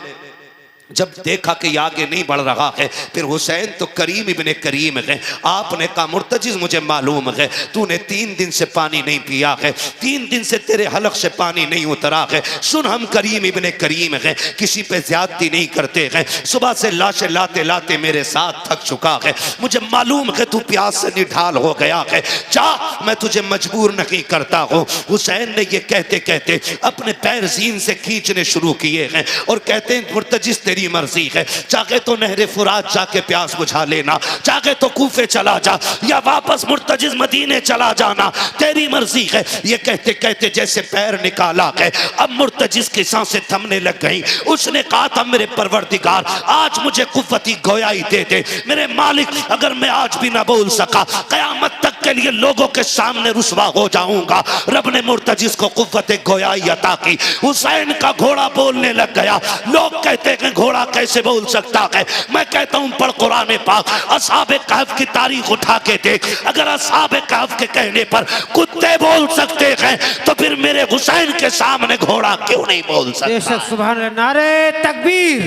जब देखा कि आगे नहीं बढ़ रहा है, फिर हुसैन तो करीम इब्ने करीम है, आपने कहा मुर्तजिज मुझे मालूम है तूने 3 दिन से पानी नहीं पिया है, 3 दिन से तेरे हलक से पानी नहीं उतरा है। सुन, हम करीम इब्ने करीम हैं, किसी पे ज्यादती नहीं करते हैं, सुबह से लाशें लाते लाते मेरे साथ थक चुका है, मुझे मालूम है तू प्यास से निढाल हो गया है, जा मैं तुझे मजबूर नहीं करता हूँ। हुसैन ने ये कहते कहते अपने पैर जीन से खींचने शुरू किए हैं और कहते हैं मुर्तजिज तेरी मर्जी है, चाहे तो नहरे फुरात जाके प्यास बुझा लेना, चाहे तो कूफे चला जा या वापस मुर्तजिज मदीने चला जाना, तेरी मर्जी है। ये कहते कहते जैसे पैर निकाला है, अब मुर्तजिज की सांसें थमने लग गई। उसने कहा था मेरे परवरदिगार आज मुझे कुव्वती गोयाई दे दे, मेरे मालिक अगर मैं आज भी ना बोल सका कयामत तक के लिए लोगों के सामने रुसवा हो जाऊंगा। रब ने मुर्तजिज को कुव्वत गोयाई अता की। हुसैन का घोड़ा बोलने लग गया। लोग कहते हैं घोड़ा कैसे बोल सकता है, मैं कहता हूं पढ़ कुरान पाक, असहाबे कहफ की तारीख उठा के देख, अगर असहाबे कहफ के कहने पर कुत्ते बोल सकते हैं तो फिर मेरे हुसैन के सामने घोड़ा क्यों नहीं बोल सकता। बेशक सुभान अल्लाह। नारे तकबीर,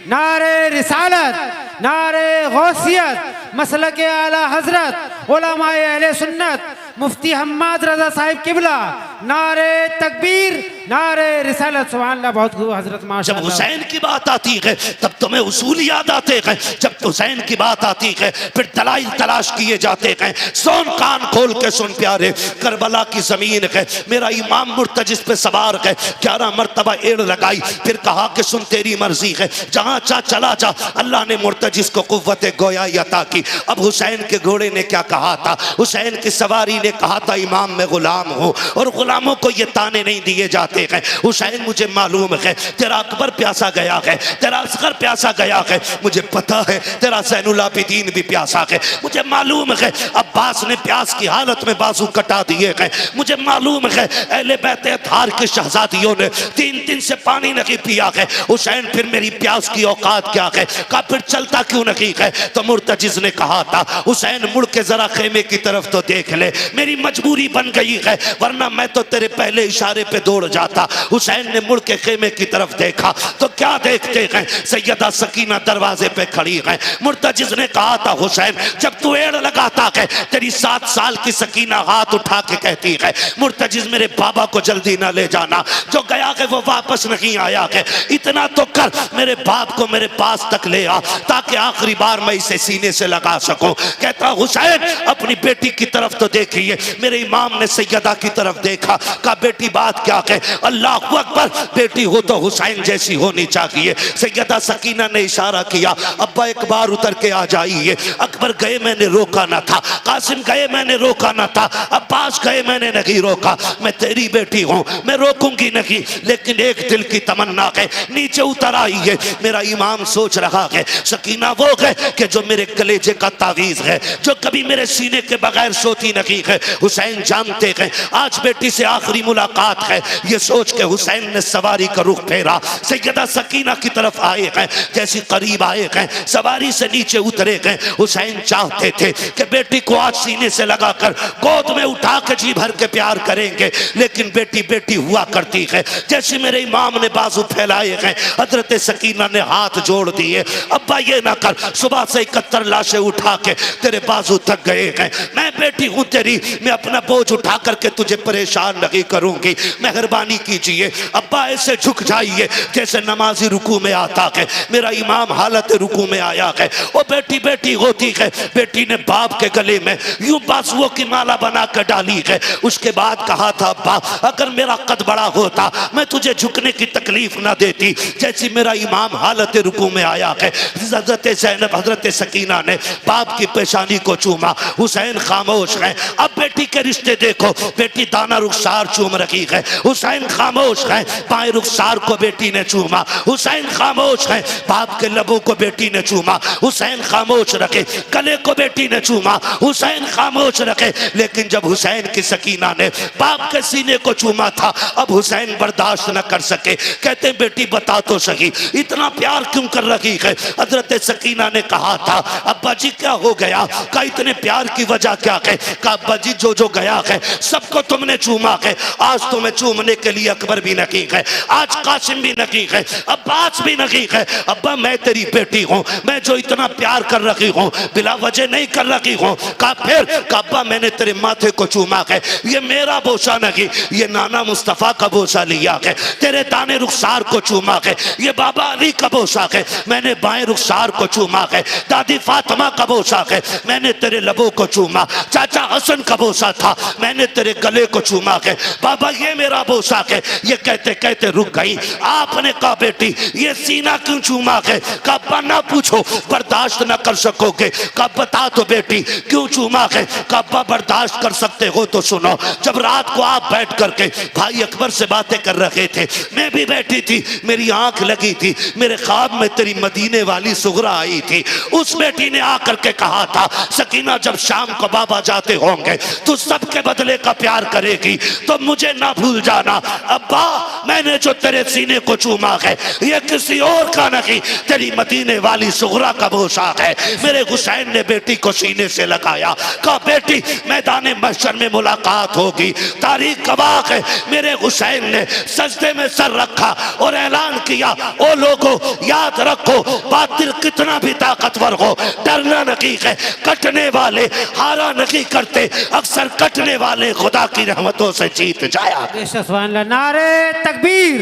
नारे रिसालत, नारे गौसियत, मसलक आला हजरत, उलमाए अहले सुन्नत, मुफ्ती हम्माद रजा साहिब किबला, नारे तकबीर, नारे रिसालत। सुभान अल्लाह, बहुत खूब हजरत माशाअल्लाह। जब हुसैन की बात आती है तब तुम्हें उसूल याद आते हैं, जब हुसैन की बात आती है फिर दलाइल तलाश किए जाते हैं। सुन, कान खोल के सुन प्यारे, करबला की जमीन है, मेरा इमाम मुर्तजिज पे सवार है, 11 मरतबा एड़ लगाई, फिर कहा कि सुन तेरी मर्जी है, जहां चाह चला जा। अल्लाह ने मुर्तजिज को कुव्वत गोयाई अता की। अब हुसैन के घोड़े ने क्या कहा था, हुसैन की सवारी ने कहा था इमाम मैं गुलाम हूं और गुलामों को ये ताने नहीं दिए जाते हैं। हुसैन मुझे मालूम है तेरा अकबर प्यासा गया है, तेरा असगर प्यासा गया है, मुझे पता है तेरा ज़ैनुल आबिदीन भी प्यासा है, मुझे मालूम है अब्बास ने प्यास की हालत में बाजू कटा दिए हैं, मुझे मालूम है अहले बैत अतहार की शहजादियों ने 3 दिन से पानी नहीं पिया है। हुसैन फिर मेरी प्यास की औकात क्या है, का फिर चलता क्यों नहीं है। तो मुर्तजिज ने कहा था हुसैन मुड़ के जरा खेमे की तरफ तो देख ले, मेरी मजबूरी बन गई है वरना मैं तो तेरे पहले इशारे पे दौड़ जाता। हुसैन ने मुड़ के खेमे की तरफ देखा तो क्या देखते हैं, सैयदा सकीना दरवाजे पे खड़ी है। मुर्तजिज ने कहा था हुसैन जब तू एड़ लगाता है तेरी 7 साल की सकीना हाथ उठा के कहती है मुर्तजिज मेरे बाबा को जल्दी ना ले जाना, जो गया है वो वापस नहीं आया है, इतना तो कर मेरे बाप को मेरे पास तक ले आ ताकि आखिरी बार मैं इसे सीने से लगा सकूं। कहता हुसैन अपनी बेटी की तरफ तो देखिए। मेरे इमाम ने सैयदा की तरफ देखा, कहा बेटी बात क्या है, अल्लाह अकबर, बेटी हो तो हुसैन जैसी होनी चाहिए। सैयदा सकीना ने इशारा किया अब्बा एक बार उतर के आ जाइए। अकबर गए मैंने रोका ना था, कासिम गए मैंने रोका ना था, अब्बास गए मैंने नहीं रोका, मैं तेरी बेटी हूं मैं रोकूंगी नहीं, लेकिन एक दिल की तमन्ना है नीचे उतर आई है। मेरा इमाम सोच रहा है सकीना वो है कि जो मेरे कलेजे का तावीज है, जो कभी मेरे सीने के बगैर सोती नहीं है। हुसैन जानते हैं आज बेटी से आखिरी मुलाकात है, ये सोच के हुसैन ने सवारी का रुख फेरा, सैयदा सकीना की तरफ आए हैं। जैसे करीब आए हैं सवारी से नीचे उतरे गए। हुसैन चाहते थे कि बेटी को आज सीने से लगाकर गोद में उठा के जी भर के प्यार करेंगे, लेकिन बेटी बेटी हुआ करती है। जैसे मेरे इमाम ने बाजू फैलाए हैं हजरत सकीना ने हाथ जोड़ दिए, अब्बा ये ना कर, सुबह से 71 लाशें उठा के तेरे बाजू थक गए हैं, मैं बेटी हूं तेरी, मैं अपना बोझ उठा करके तुझे परेशान परेशान नहीं करूंगी, मेहरबानी कीजिए अब्बा ऐसे झुक जाइए जैसे नमाजी रुकू में आता है, मेरा इमाम हालत रुकू में आया है। वो बेटी बेटी होती है, बेटी ने बाप के गले में यूं बाजुओं की माला बना कर डाली है। उसके बाद कहा था अब्बा अगर मेरा कद बड़ा होता मैं तुझे झुकने की तकलीफ ना देती। जैसी मेरा इमाम हालत रुकू में आया है, हजरत ज़ैनब हजरत सकीना ने बाप की पेशानी को चूमा। हुसैन खामोश है। अब बेटी के रिश्ते देखो, बेटी दाना रुखसार चूम रही है, हुसैन खामोश है। बाएं रुखसार को बेटी ने चूमा, हुसैन खामोश है। बाप के लबों को बेटी ने चूमा, हुसैन खामोश रखे। गले को बेटी ने चूमा, हुसैन खामोश रखे। लेकिन जब हुसैन की सकीना ने बाप के सीने को चूमा था, अब हुसैन बर्दाश्त न कर सके। कहते बेटी बता तो सही इतना प्यार क्यों कर रही है। हजरत सकीना ने कहा था अब्बा जी क्या हो गया, का इतने प्यार की वजह क्या है। का अब्बा जी जो जो गया है सबको तुमने चूमा है, आज तुम्हें चूमने के लिए अकबर भी नहीं है, आज कासिम भी नहीं है, अब्बास भी नहीं है। अब्बा मैं तेरी बेटी हूँ, मैं जो इतना प्यार कर रही हूँ बिला वजह नहीं कर रही हूँ। का फिर का अब्बा मैंने तेरे माथे को चूमा है, ये मेरा बोसा नहीं, ये नाना मुस्तफ़ा का बोसा लिया है। तेरे दाने रुखसार को चूमा है, ये बाबा अली का बोसा है, मैंने बाएं रुखसार को चूमा है। दादी फातिमा का बोसा है, मैंने तेरे लबों को चूमा। चाचा हसन का बोसा था, मैंने तेरे गले को चूमा है। बाबा ये मेरा बोसा है। ये कहते कहते रुक गई। आपने कहा बेटी ये सीना क्यों चूमा है। कब्बा ना पूछो बर्दाश्त ना कर सकोगे। कब बता तो बेटी क्यों चूमा है। कब्बा बर्दाश्त कर सकते हो तो सुनो। जब रात को आप बैठ करके भाई अकबर से बातें कर रहे थे, मैं भी बैठी थी, मेरी आंख लगी थी, मेरे ख्वाब में तेरी मदीने वाली सुगरा आई थी। उस बेटी ने आकर के कहा था सकीना जब शाम को बाबा जाते होंगे तो सबके बदले का प्यार करेगी, तो मुझे ना भूल जाना। अब्बा मैंने जो तेरे सीने को चूमा है ये किसी और का नहीं, तेरी मदीने वाली सुगरा का बोसा है। मेरे हुसैन ने बेटी को सीने से लगाया, कहा बेटी मैदान महशर में मुलाकात होगी, तारीख गवाह है। मेरे हुसैन ने सजदे में सर रखा और ऐलान किया ओ लोगों याद रखो बातिल कितना भी ताकतवर हो डरना नहीं है, कटने वाले हारा नहीं करते, अक्सर कटने वाले खुदा की रहमतों से जीत जाया। नारे तकबीर,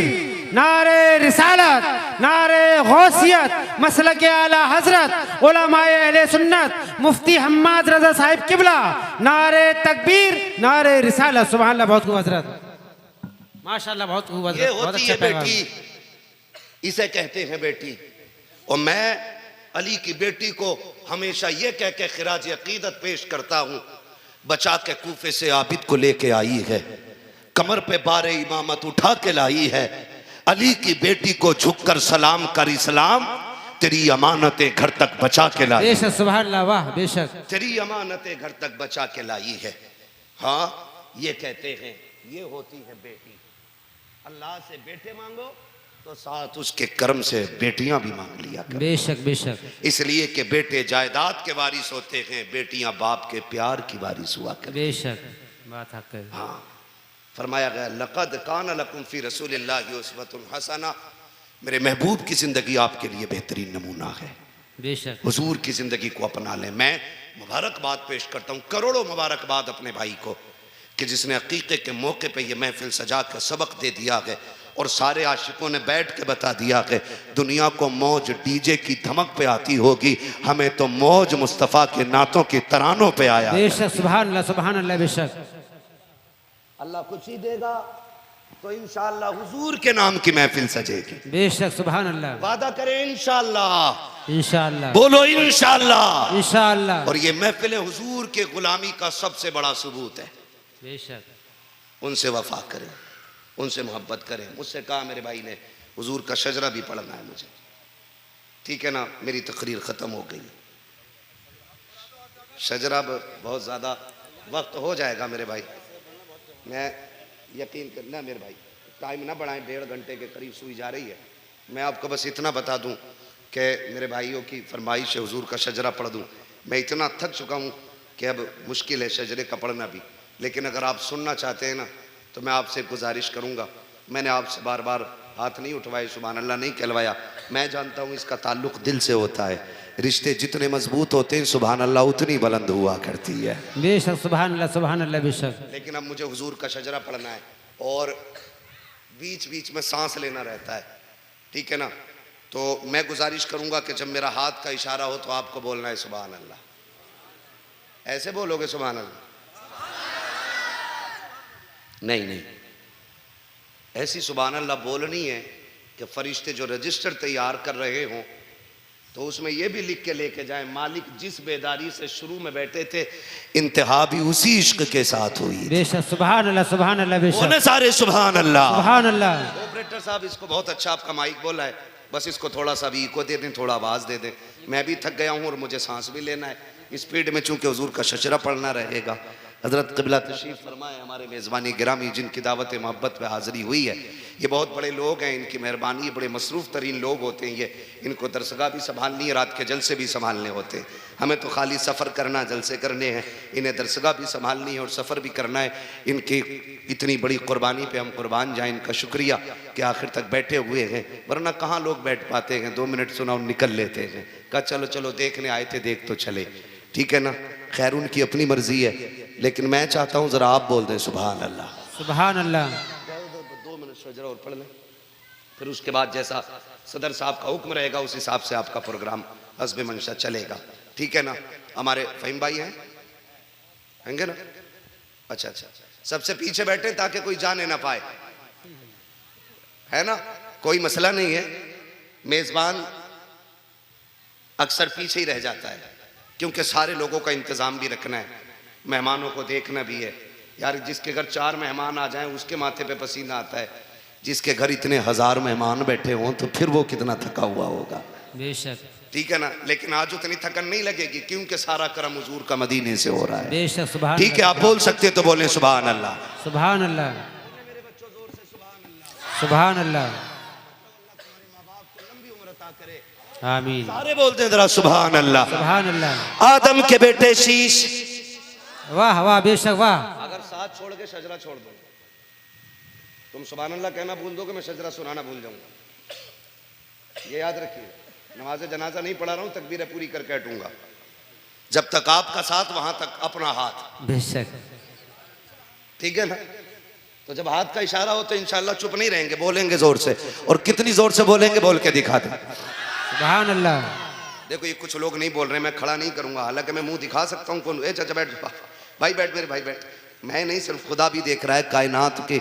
नारे रिसालत, नारे गौसियत, मसलक आला हजरत, उलमाए अहले सुन्नत, मुफ्ती हम्माद रजा साहिब किबला, नारे तकबीर, नारे रिसालत। सुभान अल्लाह, बहुत खूब हजरत, माशाअल्लाह, बहुत खूब हजरत, बहुत अच्छा बेटी इसे कहते हैं बेटी। और मैं अली की बेटी को हमेशा ये कह के खिराज अकीदत पेश करता हूँ, बचा के कूफे से आबिद को लेके आई है, कमर पे बारे इमामत उठा के लाई है। अली की बेटी को झुककर सलाम कर इस्लाम, तेरी अमानतें घर तक बचा के लाई। बेशक, सुभान अल्लाह, वाह बेशक, तेरी अमानतें घर तक बचा के लाई है। हाँ ये कहते हैं ये होती है बेटी। अल्लाह से बेटे मांगो तो साथ उसके कर्म से बेटियां भी मांग लिया कर। बेशक बेशक, इसलिए कि बेटे जायदाद के वारिस होते हैं, बेटियां बाप के प्यार की वारिस हुआ कर। बेशक बात हक है। हाँ फरमाया गया लक़द कान लकुम फी रसूलिल्लाहि उस्वतुन हसना, मेरे महबूब की जिंदगी आपके लिए बेहतरीन नमूना है। बेशक हुजूर की जिंदगी को अपना लें। मैं मुबारकबाद पेश करता हूँ, करोड़ों मुबारकबाद अपने भाई को कि जिसने अकीक़े के मौके पे ये महफिल सजा कर सबक दे दिया है और सारे आशिकों ने बैठ के बता दिया कि दुनिया को मौज डीजे की धमक पे आती होगी, हमें तो मौज मुस्तफ़ा के नातों के तरानों पे आया। बेशक, सुभान अल्लाह, सुभान अल्लाह, बेशक। अल्लाह खुशी देगा तो इंशाअल्लाह हुजूर के नाम की महफिल सजेगी। बेशक, सुभान अल्लाह, वादा करें इंशाअल्लाह, इंशाअल्लाह, बोलो इंशाअल्लाह, इंशाअल्लाह। और ये महफिल हुजूर के गुलामी का सबसे बड़ा सबूत है। बेशक, उनसे वफा करें, उनसे मोहब्बत करें। मुझसे कहा मेरे भाई ने हुजूर का शजरा भी पढ़ना है मुझे, ठीक है ना। मेरी तकरीर ख़त्म हो गई, शजरा बहुत ज़्यादा वक्त हो जाएगा मेरे भाई, मैं यकीन करना मेरे भाई, टाइम ना बढ़ाएं, 1.5 घंटे के करीब सुई जा रही है। मैं आपको बस इतना बता दूं कि मेरे भाइयों की फरमाइश है हुजूर का शजरा पढ़ दूं। मैं इतना थक चुका हूं कि अब मुश्किल है शजरे का पढ़ना भी, लेकिन अगर आप सुनना चाहते हैं ना तो मैं आपसे गुजारिश करूंगा। मैंने आपसे बार बार हाथ नहीं उठवाए, सुभान अल्लाह नहीं कहलवाया, मैं जानता हूं इसका ताल्लुक़ दिल से होता है, रिश्ते जितने मजबूत होते हैं सुभान अल्लाह उतनी बुलंद हुआ करती है। बेशक सुभान अल्लाह बेशक। लेकिन अब मुझे हुजूर का शजरा पढ़ना है और बीच बीच में सांस लेना रहता है, ठीक है ना। तो मैं गुजारिश करूंगा कि जब मेरा हाथ का इशारा हो तो आपको बोलना है सुभान अल्लाह। ऐसे बोलोगे सुभान अल्लाह? नहीं नहीं, ऐसी सुभान अल्लाह बोलनी है कि फरिश्ते जो रजिस्टर तैयार कर रहे हों तो उसमें यह भी लिख के लेके जाए, मालिक जिस बेदारी से शुरू में बैठे थे इंतहा भी उसी इश्क के साथ हुई। बेशक सुभान अल्लाह बेशक। सारे सुभान अल्लाह। सुभान अल्लाह। ऑपरेटर साहब इसको बहुत अच्छा आपका माइक बोला है, बस इसको थोड़ा सा भी इको दे दें, थोड़ा आवाज़ दे दें। मैं भी थक गया हूँ और मुझे सांस भी लेना है स्पीड में, चूंकि हुजूर का शजरा पढ़ना रहेगा। हज़रत क़िबला तशरीफ़ फरमाए, हमारे मेज़बानी गिरामी जिनकी दावत मोहब्बत पे हाज़िरी हुई है, ये बहुत बड़े लोग हैं, इनकी मेहरबानी, बड़े मसरूफ़ तरीन लोग होते हैं ये। इनको दरसगाह भी संभालनी है, रात के जलसे भी संभालने होते हैं। हमें तो खाली सफ़र करना, जलसे करने हैं, इन्हें दरसगाह भी संभालनी है और सफ़र भी करना है। इनकी इतनी बड़ी कुर्बानी पे हम कुर्बान जाएँ, इनका शुक्रिया कि आखिर तक बैठे हुए हैं, वरना कहाँ लोग बैठ पाते हैं। 2 मिनट सुना और निकल लेते हैं, कहा चलो चलो देखने आए थे, देख तो चले, ठीक है ना। खैर उनकी अपनी मर्जी है, लेकिन मैं चाहता हूँ ज़रा आप बोल दें सुभान अल्लाह। सुभान अल्लाह। 2 मिनट शजरा और पढ़ लें, फिर उसके बाद जैसा सदर साहब का हुक्म रहेगा उस हिसाब से आपका प्रोग्राम हस्ब मंशा चलेगा, ठीक है ना। हमारे फ़हीम भाई हैंगे ना? अच्छा अच्छा, सबसे पीछे बैठे ताकि कोई जाने ना पाए, है ना, कोई मसला नहीं है। मेज़बान अक्सर पीछे ही रह जाता है क्योंकि सारे लोगों का इंतज़ाम भी रखना है, मेहमानों को देखना भी है। यार जिसके घर 4 मेहमान आ जाएं उसके माथे पे पसीना आता है, जिसके घर इतने 1000 मेहमान बैठे हों तो फिर वो कितना थका हुआ होगा। बेशक, ठीक है ना। लेकिन आज उतनी थकन नहीं लगेगी क्योंकि सारा करम हुजूर का मदीने से हो रहा है। बेशक सुभान। ठीक है, आप बोल सकते तो बोले सुभान अल्लाह। सुभान अल्लाह। सुभान अल्लाह। आमीन। सारे बोलते हैं जरा सुभान अल्लाह। सुभान अल्लाह। आदम के बेटे शीश। वाह वाह बेशक वाह। अगर साथ छोड़ के शजरा छोड़ दो, तुम सुभान अल्लाह कहना भूल दो कि मैं शजरा सुनाना भूल जाऊंगा, ये याद रखिए। नमाज जनाजा नहीं पढ़ा रहा हूं, तकबीरें पूरी करके हटूंगा। जब तक आपका साथ वहां तक अपना हाथ। बेशक, ठीक है ना। तो जब हाथ का इशारा हो तो इंशाल्लाह चुप नहीं रहेंगे, बोलेंगे जोर से, और कितनी जोर से बोलेंगे बोल के दिखा दें। सुभान अल्लाह। देखो ये कुछ लोग नहीं बोल रहे, मैं खड़ा नहीं करूंगा, हालांकि मैं मुंह दिखा सकता हूँ। कौन? चाचा बैठ, भाई बैठ, मेरे भाई बैठ। मैं नहीं, सिर्फ खुदा भी देख रहा है, कायनात के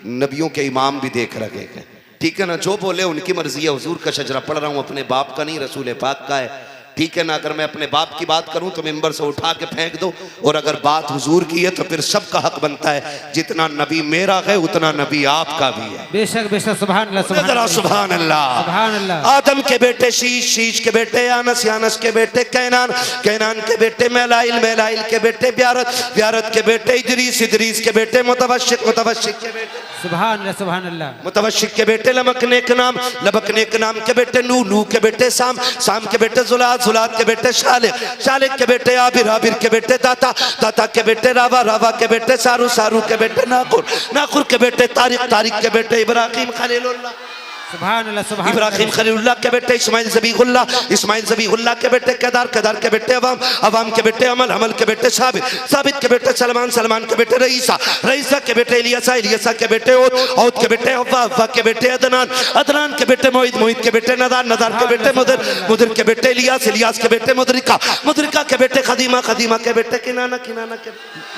नबियों के इमाम भी देख रहे हैं, ठीक है ना। जो बोले उनकी मर्जी है। हुजूर का शजरा पढ़ रहा हूँ, अपने बाप का नहीं, रसूल पाक का है, ठीक है ना। अगर मैं अपने बाप की बात करूं तो मिंबर से उठा के फेंक दो, और अगर बात हुजूर की है तो फिर सबका हक बनता है, जितना नबी मेरा है उतना नबी आपका भी है। बेशक बेशक। सुभान अल्लाह। सुभान अल्लाह। सुभान अल्लाह। आदम के बेटे शीश, शीश के बेटे यानस, यानस के बेटे कैनान, कैनान के बेटे मैलाइल, मैलाइल के बेटे ब्यारत, ब्यारत के बेटे इदरीस, इदरीस के बेटे मुतवशिक, मुतवशिक के बेटे सुभान अल्लाह। सुभान अल्लाह। मुतवशिक के बेटे लमकने के नाम, लबकने के नाम के बेटे नू, नू के बेटे साम, साम के बेटे जुलात, जुलात के बेटे शालिक, शालिक के बेटे आबिर, आबिर के बेटे दाता, दाता के बेटे रावा, रावा के बेटे सारू, सारू के बेटे नाकुर, नाकुर के बेटे तारिक, तारिक के बेटे इब्राहिम खलीलुल्लाह। सुभान अल्लाह। सुभान इब्राहिम खलीलुल्लाह के बेटे इस्माइल ज़बीहुल्लाह, इस्माइल ज़बीहुल्लाह के बेटे केदार, केदार के बेटे अवाम, अवाम के बेटे अमल, अमल के बेटे साबित, साबित के बेटे सलमान, सलमान के बेटे रईसा, रईसा के बेटे इलियासा, इलियासा के बेटे औद, औद के बेटे हव्वा, हव्वा के बेटे अदनान, अदनान के बेटे मोहित, मोहित के बेटे नदार, नदार के बेटे मुदर, मुदर के बेटे इलियास, इलियास के बेटे मुदरिका, मुदरिका के बेटे खदीमा, खदीमा के बेटे किनाना, किनाना के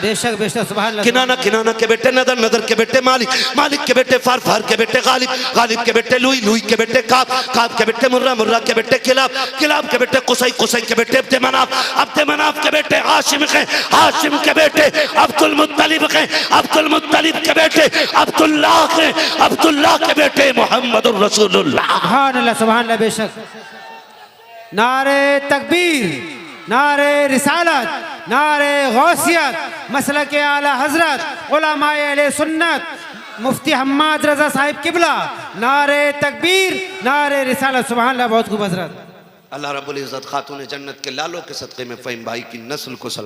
बेशक बेशक। सुभान अल्लाह। किनाना, किनाना के बेटे नदर, नदर के बेटे मालिक, मालिक के बेटे फार, फार के बेटे गालिब, गालिब के बेटे लुई, लुई के बेटे काब, काब के बेटे मुर्रा, मुर्रा के बेटे किलाब, किलाब के बेटे कुसै, कुसै के बेटे अब्दे मनाफ, अब्दे मनाफ के बेटे हाशिम के, हाशिम के बेटे अब्दुल मुत्तलिब के, अब्दुल मुत्तलिब के बेटे अब्दुल्लाह के, अब्दुल्लाह के बेटे मोहम्मदुर रसूलुल्लाह। सुभान अल्लाह। सुभान अल्लाह। बेशक। नारे तकबीर, नारे रिसालत, नारे गौसियत, मसलके आला हजरत उलमाए अहले सुन्नत, मुफ्ती हम्माद रजा साहिब किबला, नारे तकबीर, नारे रिसालत। सुभान अल्लाह। बहुत खूब हजरत। अल्लाह रब्बुल इज़्ज़त खातून जन्नत के लालों के सदक़े में फ़हीम भाई की नस्ल को सलाम।